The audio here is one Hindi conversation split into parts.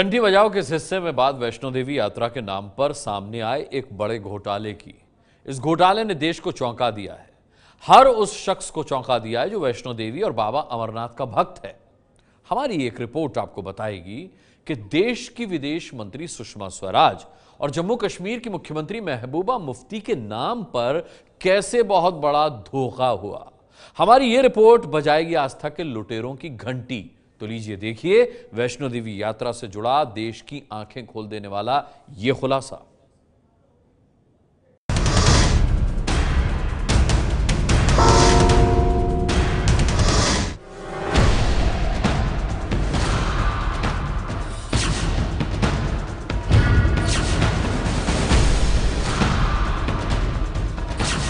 घंटी बजाओ के इस हिस्से में बात वैष्णो देवी यात्रा के नाम पर सामने आए एक बड़े घोटाले की। इस घोटाले ने देश को चौंका दिया है। हर उस शख्स को चौंका दिया है जो वैष्णो देवी और बाबा अमरनाथ का भक्त है। हमारी एक रिपोर्ट आपको बताएगी कि देश की विदेश मंत्री सुषमा स्वराज और जम्मू कश्मीर की मुख्यमंत्री महबूबा मुफ्ती के नाम पर कैसे बहुत बड़ा धोखा हुआ। हमारी ये रिपोर्ट बजाएगी आस्था के लुटेरों की घंटी। तो लीजिए देखिए वैष्णो देवी यात्रा से जुड़ा देश की आंखें खोल देने वाला यह खुलासा।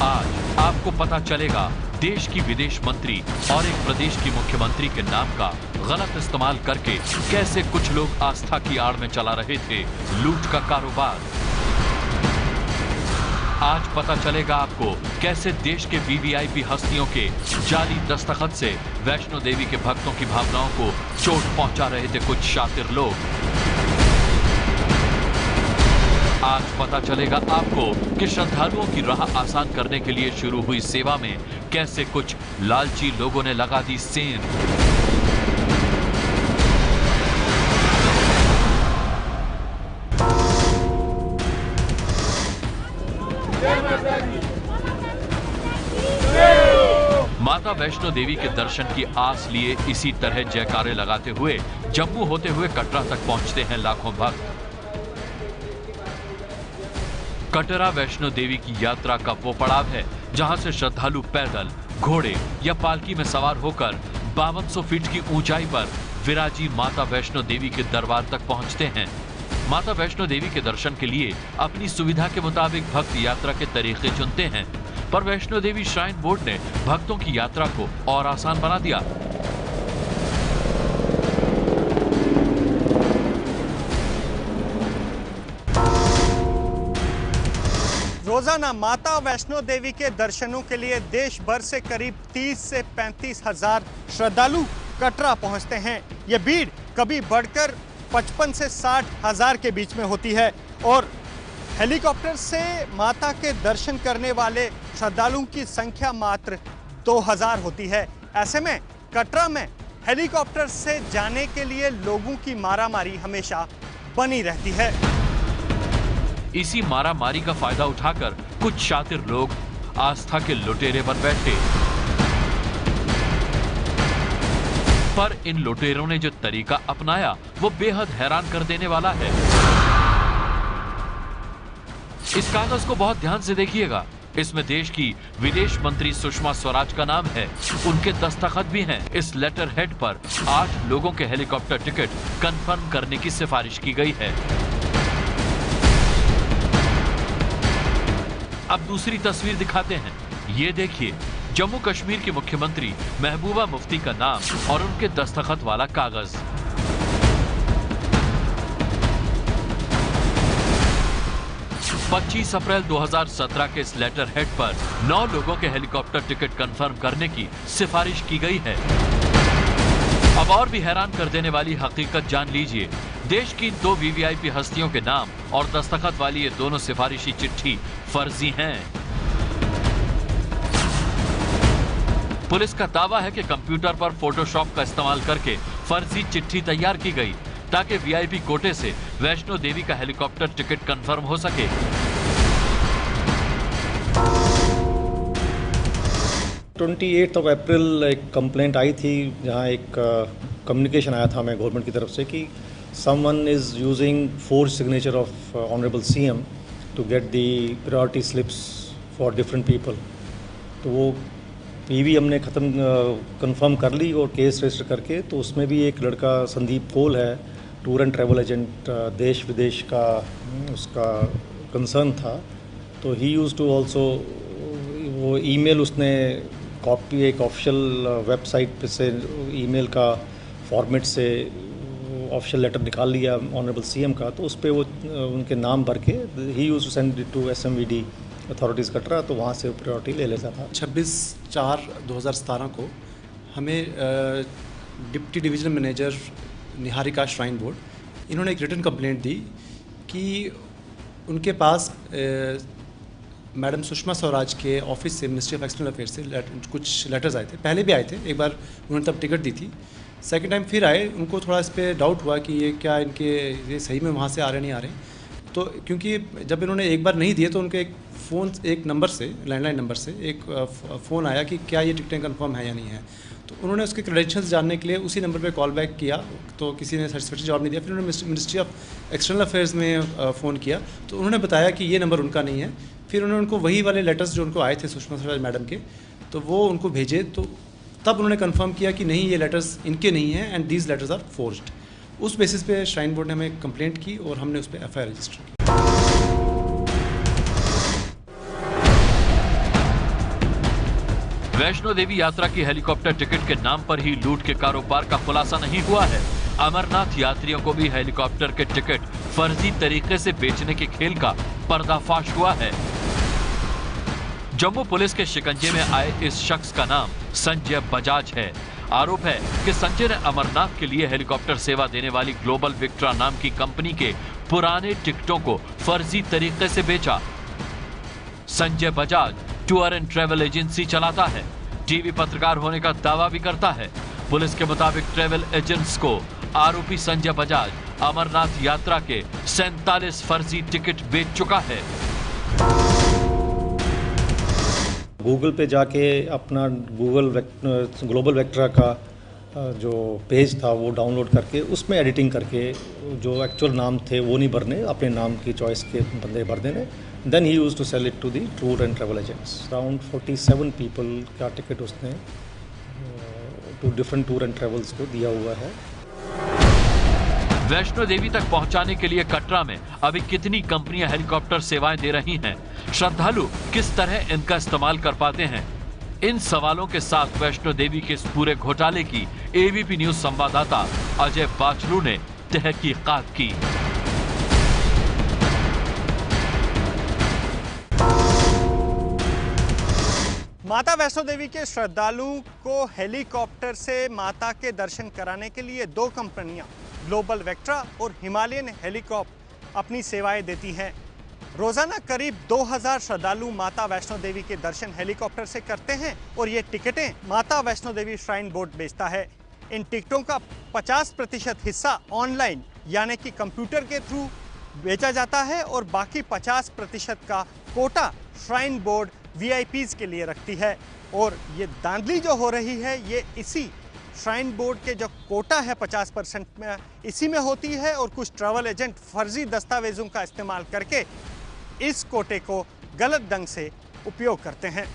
आज आपको पता चलेगा देश की विदेश मंत्री और एक प्रदेश की मुख्यमंत्री के नाम का गलत इस्तेमाल करके कैसे कुछ लोग आस्था की आड़ में चला रहे थे लूट का कारोबार। आज पता चलेगा आपको कैसे देश के वीवीआईपी हस्तियों के जाली दस्तखत से वैष्णो देवी के भक्तों की भावनाओं को चोट पहुंचा रहे थे कुछ शातिर लोग। आज पता चलेगा आपको कि श्रद्धालुओं की राह आसान करने के लिए शुरू हुई सेवा में कैसे कुछ लालची लोगों ने लगा दी सेंध। माता वैष्णो देवी के दर्शन की आस लिए इसी तरह जयकारे लगाते हुए जम्मू होते हुए कटरा तक पहुंचते हैं लाखों भक्त। कटरा वैष्णो देवी की यात्रा का वो पड़ाव है जहां से श्रद्धालु पैदल, घोड़े या पालकी में सवार होकर 5200 फीट की ऊंचाई पर विराजी माता वैष्णो देवी के दरबार तक पहुंचते हैं। माता वैष्णो देवी के दर्शन के लिए अपनी सुविधा के मुताबिक भक्त यात्रा के तरीके चुनते हैं, पर वैष्णो देवी श्राइन बोर्ड ने भक्तों की यात्रा को और आसान बना दिया। रोजाना माता वैष्णो देवी के दर्शनों के लिए देश भर से करीब 30 से 35 हजार श्रद्धालु कटरा पहुंचते हैं। ये भीड़ कभी बढ़कर 55 से 60 हजार के बीच में होती है और हेलीकॉप्टर से माता के दर्शन करने वाले श्रद्धालुओं की संख्या मात्र 2000 होती है। ऐसे में कटरा में हेलीकॉप्टर से जाने के लिए लोगों की मारामारी हमेशा बनी रहती है। इसी मारामारी का फायदा उठाकर कुछ शातिर लोग आस्था के लुटेरे बन बैठे। पर इन लुटेरों ने जो तरीका अपनाया वो बेहद हैरान कर देने वाला है। इस कागज को बहुत ध्यान से देखिएगा। इसमें देश की विदेश मंत्री सुषमा स्वराज का नाम है, उनके दस्तखत भी हैं। इस लेटर हेड पर 8 लोगों के हेलीकॉप्टर टिकट कंफर्म करने की सिफारिश की गई है। अब दूसरी तस्वीर दिखाते हैं। ये देखिए जम्मू कश्मीर की मुख्यमंत्री महबूबा मुफ्ती का नाम और उनके दस्तखत वाला कागज। पच्चीस अप्रैल 2017 के इस लेटर हेड पर 9 लोगों के हेलीकॉप्टर टिकट कंफर्म करने की सिफारिश की गई है। अब और भी हैरान कर देने वाली हकीकत जान लीजिए। देश की 2 वीवीआईपी हस्तियों के नाम और दस्तखत वाली ये दोनों सिफारिशी चिट्ठी फर्जी हैं। पुलिस का दावा है कि कंप्यूटर पर फोटोशॉप का इस्तेमाल करके फर्जी चिट्ठी तैयार की गई ताकि वीआईपी कोटे से वैष्णो देवी का हेलीकॉप्टर टिकट कंफर्म हो सके। अप्रैल एक कंप्लेंट आई थी जहां एक कम्युनिकेशन आया था हमें गवर्नमेंट की तरफ से कि someone is using forged signature of honorable CM to get the priority slips for different people। तो वो पीवी हमने कंफर्म कर ली और केस रजिस्टर करके, तो उसमें भी एक लड़का संदीप कोल है, टूर एंड ट्रैवल एजेंट, देश विदेश का उसका कंसर्न था। तो ही यूज़ टू ऑल्सो वो ईमेल उसने कॉपी एक ऑफिशियल वेबसाइट पे से ईमेल का फॉर्मेट से ऑफिशियल लेटर निकाल लिया ऑनरेबल सीएम का, तो उस पर वो उनके नाम भर के ही use to send it to SMVD authorities Katra, तो वहाँ से प्रायोरिटी ले लेता था। 26/4/2017 को हमें deputy divisional manager Niharika shrine board इन्होंने एक रिटन कंप्लेंट दी कि उनके पास मैडम सुषमा स्वराज के ऑफिस से, मिनिस्ट्री ऑफ एक्सटर्नल अफेयर्स से कुछ लेटर्स आए थे। पहले भी आए थे, एक बार उन्होंने तब टिकट दी थी, सेकंड टाइम फिर आए। उनको थोड़ा इस पर डाउट हुआ कि ये क्या इनके ये सही में वहाँ से आ रहे नहीं आ रहे। तो क्योंकि जब इन्होंने एक बार नहीं दिए तो उनके एक नंबर से, लैंडलाइन नंबर से एक फ़ोन आया कि क्या ये टिकटें कंफर्म है या नहीं है। तो उन्होंने उसके क्रेडेंशियल्स जानने के लिए उसी नंबर पे कॉल बैक किया, तो किसी ने सेटिस्फैक्टरी जवाब नहीं दिया। फिर उन्होंने मिनिस्ट्री ऑफ एक्सटर्नल अफेयर्स में फ़ोन किया, तो उन्होंने बताया कि ये नंबर उनका नहीं है। फिर उन्होंने उनको वही वाले लेटर्स जो उनको आए थे सुषमा स्वराज मैडम के, तो वो उनको भेजे। तो तब उन्होंने कंफर्म किया कि नहीं, ये लेटर्स इनके नहीं हैं and these letters are forged. उस बेसिस पे श्राइन बोर्ड ने हमें कंप्लेंट की और हमने उस पर एफआईआर रजिस्टर की। वैष्णो देवी यात्रा की हेलीकॉप्टर टिकट के नाम पर ही लूट के कारोबार का खुलासा नहीं हुआ है। अमरनाथ यात्रियों को भी हेलीकॉप्टर के टिकट फर्जी तरीके से बेचने के खेल का पर्दाफाश हुआ है। जम्मू पुलिस के शिकंजे में आए इस शख्स का नाम संजय बजाज है। आरोप है कि संजय ने अमरनाथ के लिए हेलीकॉप्टर सेवा देने वाली ग्लोबल विक्ट्रा नाम की कंपनी के पुराने टिकटों को फर्जी तरीके से बेचा। Sanjay Bajaj tour and travel agency चलाता है, टीवी पत्रकार होने का दावा भी करता है। पुलिस के मुताबिक ट्रेवल एजेंट्स को आरोपी संजय बजाज अमरनाथ यात्रा के 47 फर्जी टिकट बेच चुका है। गूगल पे जाके अपना ग्लोबल वेक्ट्रा का जो पेज था वो डाउनलोड करके उसमें एडिटिंग करके जो एक्चुअल नाम थे वो नहीं भरने, अपने नाम की चॉइस के बंदे भर देने। Then he used to sell it to the tour and travel agents. Around 47 people का टिकट उसने two different tour and travels को दिया हुआ है। वैष्णो देवी तक पहुंचाने के लिए कटरा में अभी कितनी कंपनियां हेलीकॉप्टर सेवाएं दे रही हैं? श्रद्धालु किस तरह इनका इस्तेमाल कर पाते हैं? इन सवालों के साथ वैष्णो देवी के इस पूरे घोटाले की एबीपी न्यूज संवाददाता अजय बाचलू ने तहकीकात की। माता वैष्णो देवी के श्रद्धालु को हेलीकॉप्टर से माता के दर्शन कराने के लिए दो कंपनियां, ग्लोबल वेक्ट्रा और हिमालयन हेलीकॉप्टर, अपनी सेवाएं देती हैं। रोजाना करीब 2000 श्रद्धालु माता वैष्णो देवी के दर्शन हेलीकॉप्टर से करते हैं और ये टिकटें माता वैष्णो देवी श्राइन बोर्ड बेचता है। इन टिकटों का 50% हिस्सा ऑनलाइन यानी कि कंप्यूटर के थ्रू बेचा जाता है और बाकी 50% का कोटा श्राइन बोर्ड वीआईपीज के लिए रखती है। और ये धांधली जो हो रही है ये इसी श्राइन बोर्ड के जो कोटा है 50% में, इसी में होती है। और कुछ ट्रैवल एजेंट फर्जी दस्तावेजों का इस्तेमाल करके इस कोटे को गलत ढंग से उपयोग करते हैं।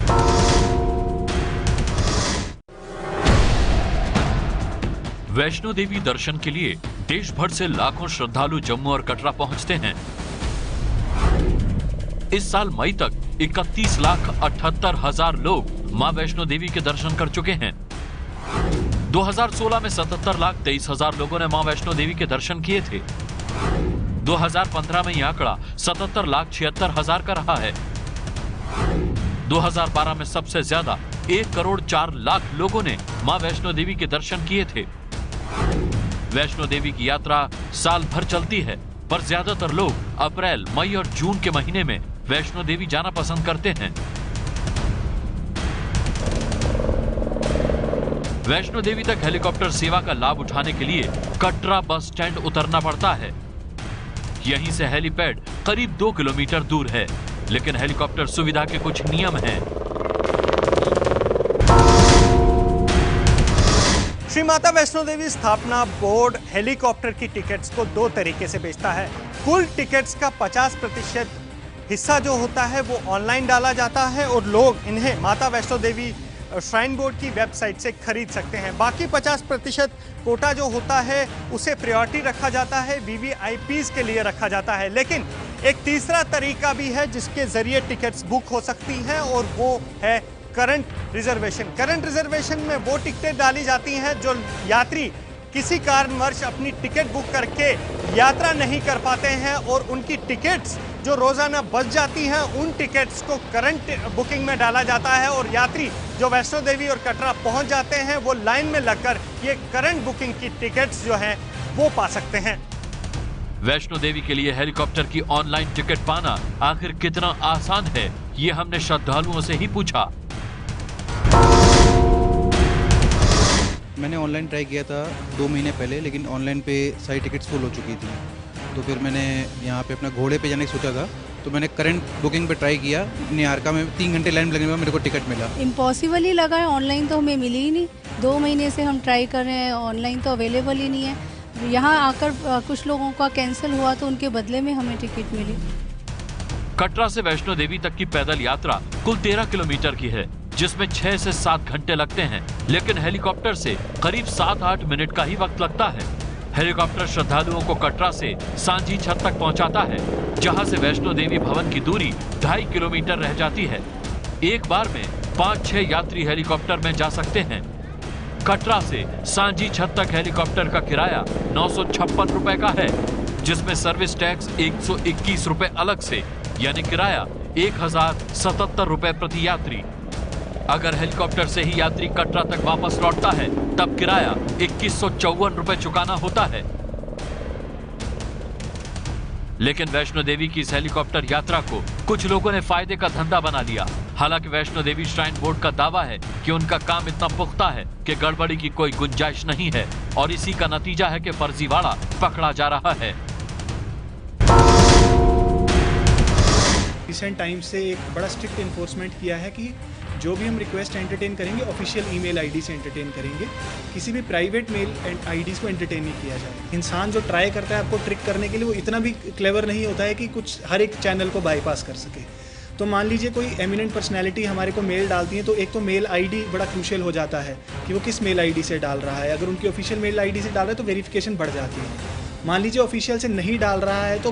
वैष्णो देवी दर्शन के लिए देश भर से लाखों श्रद्धालु जम्मू और कटरा पहुंचते हैं। इस साल मई तक 31,78,000 लोग मां वैष्णो देवी के दर्शन कर चुके हैं। 2016 में 77,23,000 लोगों ने मां वैष्णो देवी के दर्शन किए थे। 2015 में यह आंकड़ा 77,76,000 का रहा है। 2012 में सबसे ज्यादा 1,04,00,000 लोगों ने मां वैष्णो देवी के दर्शन किए थे। वैष्णो देवी की यात्रा साल भर चलती है, पर ज्यादातर लोग अप्रैल, मई और जून के महीने में वैष्णो देवी जाना पसंद करते हैं। वैष्णो देवी तक हेलीकॉप्टर सेवा का लाभ उठाने के लिए कटरा बस स्टैंड उतरना पड़ता है। यहीं से हेलीपैड करीब 2 किलोमीटर दूर है, लेकिन हेलीकॉप्टर सुविधा के कुछ नियम हैं। श्री माता वैष्णो देवी स्थापना बोर्ड हेलीकॉप्टर की टिकट्स को दो तरीके से बेचता है। कुल टिकट्स का 50% हिस्सा जो होता है वो ऑनलाइन डाला जाता है और लोग इन्हें माता वैष्णो देवी श्राइन बोर्ड की वेबसाइट से खरीद सकते हैं। बाकी 50% कोटा जो होता है उसे प्रायोरिटी रखा जाता है, वीवीआईपीज के लिए रखा जाता है। लेकिन एक तीसरा तरीका भी है जिसके जरिए टिकट्स बुक हो सकती हैं और वो है करंट रिजर्वेशन। करंट रिजर्वेशन में वो टिकटें डाली जाती हैं जो यात्री किसी कारणवश अपनी टिकट बुक करके यात्रा नहीं कर पाते हैं और उनकी टिकट्स जो रोजाना बच जाती हैं उन टिकट्स को करंट बुकिंग में डाला जाता है और यात्री जो वैष्णो देवी और कटरा पहुंच जाते हैं वो लाइन में लगकर ये करंट बुकिंग की टिकट्स जो हैं वो पा सकते हैं। वैष्णो देवी के लिए हेलीकॉप्टर की ऑनलाइन टिकट पाना आखिर कितना आसान है, ये हमने श्रद्धालुओं से ही पूछा। मैंने ऑनलाइन ट्राई किया था 2 महीने पहले, लेकिन ऑनलाइन पे सारी टिकट्स फुल हो चुकी थी। तो फिर मैंने यहाँ पे अपना घोड़े पे जाने की सोचा था, तो मैंने करंट बुकिंग पे ट्राई किया। निहारका में 3 घंटे लाइन में लगने के बाद मेरे को टिकट मिला। इम्पॉसिबल ही लगा है, ऑनलाइन तो हमें मिली ही नहीं। 2 महीने से हम ट्राई कर रहे हैं, ऑनलाइन तो अवेलेबल ही नहीं है। यहाँ आकर कुछ लोगों का कैंसिल हुआ तो उनके बदले में हमें टिकट मिली। कटरा से वैष्णो देवी तक की पैदल यात्रा कुल 13 किलोमीटर की है, जिसमें 6 से 7 घंटे लगते हैं, लेकिन हेलीकॉप्टर से करीब 7-8 मिनट का ही वक्त लगता है। हेलीकॉप्टर श्रद्धालुओं को कटरा से सांझी छत तक पहुंचाता है, जहां से वैष्णो देवी भवन की दूरी 2.5 किलोमीटर रह जाती है। एक बार में 5-6 यात्री हेलीकॉप्टर में जा सकते हैं। कटरा से सांझी छत तक हेलीकॉप्टर का किराया 956 रुपए का है, जिसमें सर्विस टैक्स 121 रुपए अलग से, यानी किराया 1077 रुपए प्रति यात्री। अगर हेलीकॉप्टर से ही यात्री कटरा तक वापस लौटता है, तब किराया 2154 रुपए चुकाना होता है। लेकिन वैष्णो देवी की इस हेलीकॉप्टर यात्रा को कुछ लोगों ने फायदे का धंधा बना लिया। हालांकि वैष्णो देवी श्राइन बोर्ड का दावा है कि उनका काम इतना पुख्ता है कि गड़बड़ी की कोई गुंजाइश नहीं है, और इसी का नतीजा है कि फर्जीवाड़ा पकड़ा जा रहा है। रिसेंट टाइम से एक बड़ा स्ट्रिक्ट इन्फोर्समेंट किया है कि जो भी हम रिक्वेस्ट एंटरटेन करेंगे ऑफिशियल ईमेल आईडी से एंटरटेन करेंगे, किसी भी प्राइवेट मेल आईडीज़ को एंटरटेन नहीं किया जाए। इंसान जो ट्राई करता है आपको ट्रिक करने के लिए, वो इतना भी क्लेवर नहीं होता है कि कुछ हर एक चैनल को बाईपास कर सके। तो मान लीजिए कोई एमिनेंट पर्सनैलिटी हमारे को मेल डालती है, तो एक तो मेल आईडी बड़ा क्रूशियल हो जाता है कि वो किस मेल आईडी से डाल रहा है। अगर उनकी ऑफिशियल मेल आईडी से डाल रहा है तो वेरिफिकेशन बढ़ जाती है। मान लीजिए ऑफिशियल से नहीं डाल रहा है तो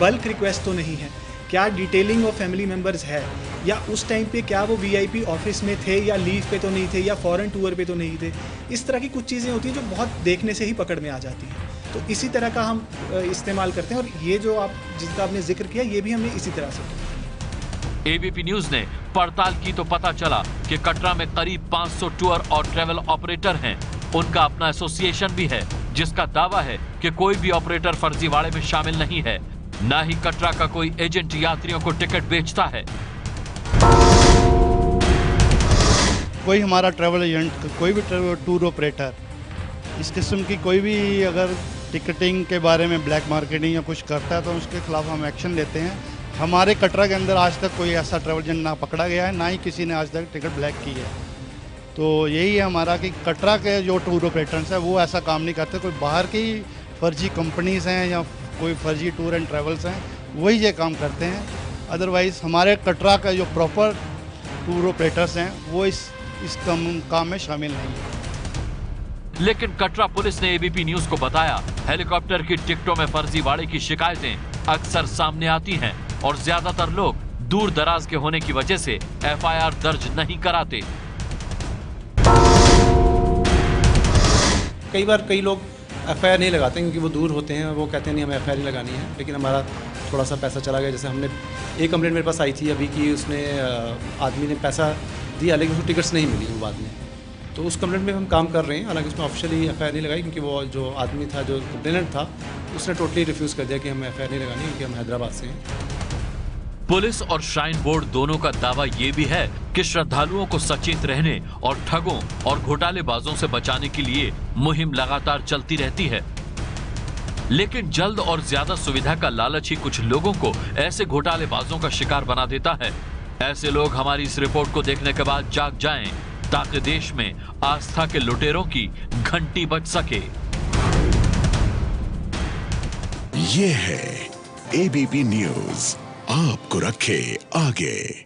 बल्क रिक्वेस्ट तो नहीं है, क्या डिटेलिंग ऑफ फैमिली मेम्बर्स है, या उस टाइम पे क्या वो वीआईपी ऑफिस में थे या लीव पे तो नहीं थे या फॉरेन टूर पे तो नहीं थे। इस तरह की कुछ चीज़ें होती हैं जो बहुत देखने से ही पकड़ में आ जाती हैं। तो इसी तरह का हम इस्तेमाल करते हैं, और ये जो आप जिसका आपने जिक्र किया, ये भी हमने इसी तरह से किया। एबीपी न्यूज ने पड़ताल की तो पता चला कि कटरा में करीब 500 टूर और ट्रैवल ऑपरेटर हैं। उनका अपना एसोसिएशन भी है, जिसका दावा है कि कोई भी ऑपरेटर फर्जीवाड़े में शामिल नहीं है, ना ही कटरा का कोई एजेंट यात्रियों को टिकट बेचता है। कोई हमारा ट्रैवल एजेंट, कोई भी टूर ऑपरेटर इस किस्म की कोई भी अगर टिकटिंग के बारे में ब्लैक मार्केटिंग या कुछ करता है तो उसके खिलाफ हम एक्शन लेते हैं। हमारे कटरा के अंदर आज तक कोई ऐसा ट्रैवल एजेंट ना पकड़ा गया है, ना ही किसी ने आज तक टिकट ब्लैक की है। तो यही है हमारा कि कटरा के जो टूर ऑपरेटर्स हैं वो ऐसा काम नहीं करते। कोई बाहर की फर्जी कंपनीज हैं या कोई फर्जी टूर एंड ट्रैवल्स हैं, वही ये काम करते हैं। अदरवाइज़ हमारे कटरा का जो प्रॉपर टूर ऑपरेटर्स हैं वो इस काम में शामिल नहीं है। लेकिन कटरा पुलिस ने एबीपी न्यूज को बताया, हेलीकॉप्टर की टिकटों में फर्जीवाड़े की शिकायतें अक्सर सामने आती हैं और ज्यादातर लोग दूर दराज के होने की वजह से एफआईआर दर्ज नहीं कराते। कई बार कई लोग एफआईआर नहीं लगाते क्योंकि वो दूर होते हैं, वो कहते हैं नहीं हमें एफआईआर नहीं लगानी है, लेकिन हमारा थोड़ा सा पैसा चला गया। जैसे हमने एक कंप्लेंट मेरे पास आई थी अभी कि उसने आदमी ने पैसा दिया लेकिन उसको टिकट्स नहीं मिली वो बाद में, तो उस कंप्लेंट में हम काम कर रहे हैं। हालांकि उसमें ऑफिशियली एफआईआर नहीं लगाई क्योंकि वो जो आदमी था, जो कंप्लेनेंट था, उसने टोटली रिफ्यूज़ कर दिया कि हम एफआईआर नहीं लगानी क्योंकि हम हैदराबाद से हैं। पुलिस और श्राइन बोर्ड दोनों का दावा ये भी है कि श्रद्धालुओं को सचेत रहने और ठगों और घोटालेबाजों से बचाने के लिए मुहिम लगातार चलती रहती है। लेकिन जल्द और ज्यादा सुविधा का लालच ही कुछ लोगों को ऐसे घोटालेबाजों का शिकार बना देता है। ऐसे लोग हमारी इस रिपोर्ट को देखने के बाद जाग जाएं, ताकि देश में आस्था के लुटेरों की घंटी बज सके। ये है एबीपी न्यूज, आपको रखे आगे।